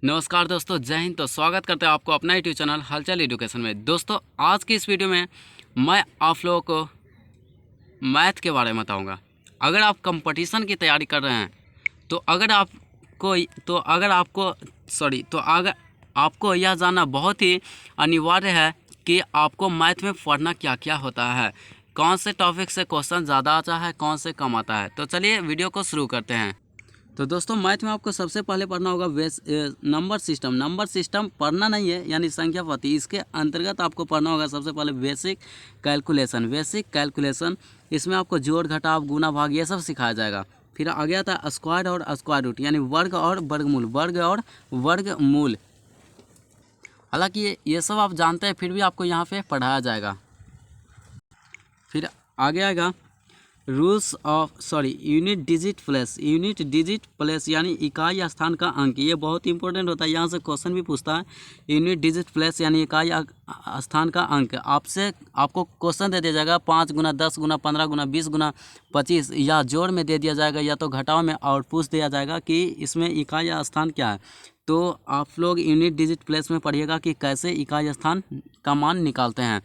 नमस्कार दोस्तों, जय हिंद। तो स्वागत करते हैं आपको अपना यूट्यूब चैनल हलचल एजुकेशन में। दोस्तों, आज की इस वीडियो में मैं आप लोगों को मैथ के बारे में बताऊंगा। अगर आप कंपटीशन की तैयारी कर रहे हैं तो अगर आपको यह जानना बहुत ही अनिवार्य है कि आपको मैथ में पढ़ना क्या क्या होता है, कौन से टॉपिक से क्वेश्चन ज़्यादा आता है, कौन से कम आता है। तो चलिए वीडियो को शुरू करते हैं। तो दोस्तों, मैथ में आपको सबसे पहले पढ़ना होगा नंबर सिस्टम। नंबर सिस्टम पढ़ना नहीं है, यानी संख्या पद्धति। इसके अंतर्गत आपको पढ़ना होगा सबसे पहले बेसिक कैलकुलेशन। इसमें आपको जोड़ घटाव गुना भाग ये सब सिखाया जाएगा। फिर आगे आता है स्क्वायर और स्क्वायर रूट, यानी वर्ग और वर्गमूल। हालांकि ये सब आप जानते हैं, फिर भी आपको यहाँ पे पढ़ाया जाएगा। फिर आगे आएगा यूनिट डिजिट प्लेस, यानी इकाई स्थान का अंक। ये बहुत इंपॉर्टेंट होता है, यहाँ से क्वेश्चन भी पूछता है। यूनिट डिजिट प्लेस यानी इकाई स्थान का अंक। आपको क्वेश्चन दे दिया जाएगा 5 गुना 10 गुना 15 गुना 20 गुना 25, या जोड़ में दे दिया जाएगा या तो घटाव में, और पूछ दिया जाएगा कि इसमें इकाई स्थान क्या है। तो आप लोग यूनिट डिजिट प्लेस में पढ़िएगा कि कैसे इकाई स्थान का मान निकालते हैं।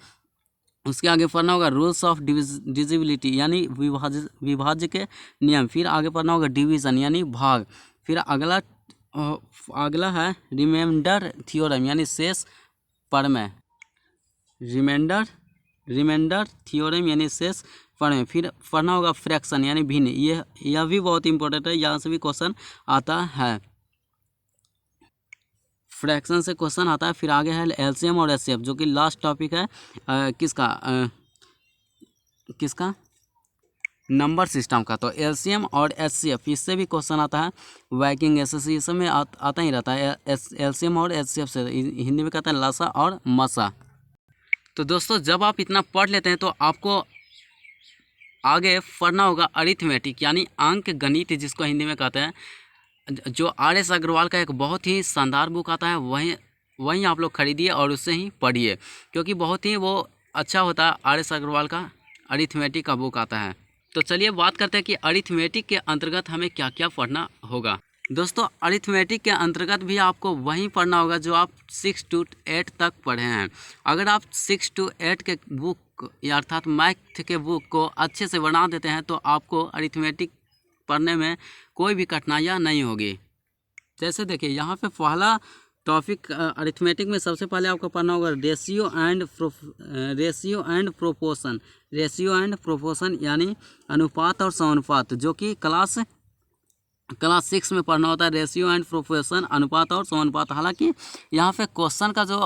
उसके आगे पढ़ना होगा रूल्स ऑफ डिविजिबिलिटी, यानी विभाज्य के नियम। फिर आगे पढ़ना होगा डिवीज़न, यानी भाग। फिर अगला है रिमाइंडर थ्योरम, यानी शेष प्रमेय। रिमाइंडर थ्योरम यानी शेष प्रमेय। फिर पढ़ना होगा फ्रैक्शन, यानी भिन्न। यह भी बहुत इंपॉर्टेंट है, यहाँ से भी क्वेश्चन आता है। फ्रैक्शन से क्वेश्चन आता है। फिर आगे है एलसीएम और एचसीएफ, जो कि लास्ट टॉपिक है किसका नंबर सिस्टम का। तो एलसीएम और एचसीएफ, इससे भी क्वेश्चन आता है। वर्किंग एसएससी इस सब में आता ही रहता है। एलसीएम और एचसीएफ से हिंदी में कहता है लसा और मसा। तो दोस्तों, जब आप इतना पढ़ लेते हैं तो आपको आगे पढ़ना होगा अरिथमेटिक, यानी अंक गणित, जिसको हिंदी में कहते हैं। जो आर.एस. अग्रवाल का एक बहुत ही शानदार बुक आता है, वहीं आप लोग खरीदिए और उससे ही पढ़िए, क्योंकि बहुत ही वो अच्छा होता है। आर.एस. अग्रवाल का अरिथमेटिक का बुक आता है। तो चलिए बात करते हैं कि अरिथमेटिक के अंतर्गत हमें क्या क्या पढ़ना होगा। दोस्तों, अरिथमेटिक के अंतर्गत भी आपको वहीं पढ़ना होगा जो आप 6 to 8 तक पढ़े हैं। अगर आप 6 to 8 के बुक अर्थात मैथ के बुक को अच्छे से बना देते हैं तो आपको अरिथमेटिक पढ़ने में कोई भी कठिनाइयाँ नहीं होगी। जैसे देखिए, यहाँ पे पहला टॉपिक अरिथमेटिक में सबसे पहले आपको पढ़ना होगा रेशियो एंड प्रोपोर्शन, यानी अनुपात और समानुपात, जो कि क्लास 6 में पढ़ना होता है। रेशियो एंड प्रोपोर्शन, अनुपात और समानुपात। हालांकि यहाँ पे क्वेश्चन जो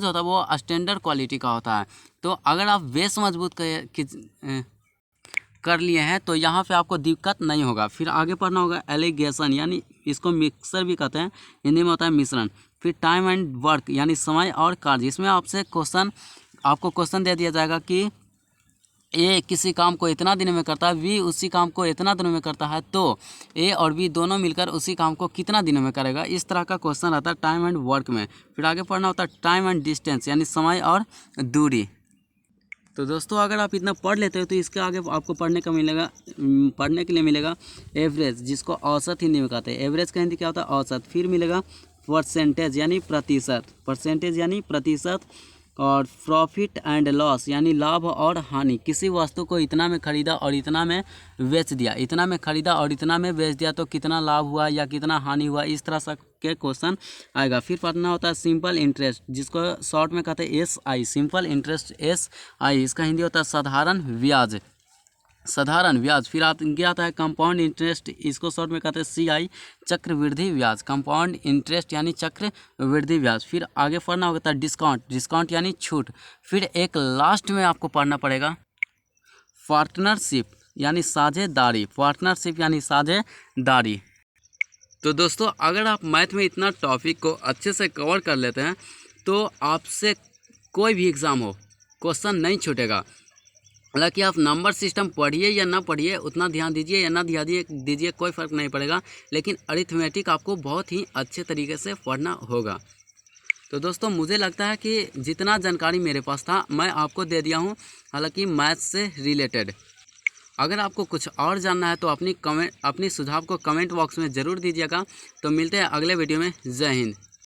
होता है वो स्टैंडर्ड क्वालिटी का होता है। तो अगर आप बेस मजबूत कर लिए हैं तो यहाँ पे आपको दिक्कत नहीं होगा। फिर आगे पढ़ना होगा एलिगेशन, यानी इसको मिक्सर भी कहते हैं, हिंदी में होता है मिश्रण। फिर टाइम एंड वर्क, यानी समय और कार्य। इसमें आपको क्वेश्चन दे दिया जाएगा कि ए किसी काम को इतना दिन में करता है, बी उसी काम को इतना दिनों में करता है, तो ए और बी दोनों मिलकर उसी काम को कितना दिनों में करेगा। इस तरह का क्वेश्चन आता है टाइम एंड वर्क में। फिर आगे पढ़ना होता है टाइम एंड डिस्टेंस, यानी समय और दूरी। तो दोस्तों, अगर आप इतना पढ़ लेते हो तो इसके आगे आपको पढ़ने के लिए मिलेगा एवरेज, जिसको औसत हिंदी में कहते हैं। एवरेज का हिंदी क्या होता है? औसत। फिर मिलेगा परसेंटेज यानी प्रतिशत, और प्रॉफिट एंड लॉस, यानी लाभ और हानि। किसी वस्तु को इतना में खरीदा और इतना में बेच दिया, तो कितना लाभ हुआ या कितना हानि हुआ, इस तरह से के क्वेश्चन आएगा। फिर पढ़ना होता है सिंपल इंटरेस्ट, जिसको शॉर्ट में कहते हैं SI, सिंपल इंटरेस्ट SI। इसका हिंदी होता है साधारण ब्याज। फिर आगे आता है कंपाउंड इंटरेस्ट, इसको शॉर्ट में कहते हैं CI, चक्रवृद्धि ब्याज। कंपाउंड इंटरेस्ट यानी चक्रवृद्धि ब्याज। फिर आगे पढ़ना होता है डिस्काउंट यानी छूट। फिर एक लास्ट में आपको पढ़ना पड़ेगा पार्टनरशिप यानी साझेदारी। तो दोस्तों, अगर आप मैथ में इतना टॉपिक को अच्छे से कवर कर लेते हैं तो आपसे कोई भी एग्ज़ाम हो, क्वेश्चन नहीं छूटेगा। हालांकि आप नंबर सिस्टम पढ़िए या ना पढ़िए, उतना ध्यान दीजिए या ना ध्यान दीजिए, कोई फ़र्क नहीं पड़ेगा, लेकिन अरिथमेटिक आपको बहुत ही अच्छे तरीके से पढ़ना होगा। तो दोस्तों, मुझे लगता है कि जितना जानकारी मेरे पास था मैं आपको दे दिया हूँ, हालांकि मैथ से रिलेटेड। अगर आपको कुछ और जानना है तो अपनी सुझाव को कमेंट बॉक्स में ज़रूर दीजिएगा। तो मिलते हैं अगले वीडियो में। जय हिंद।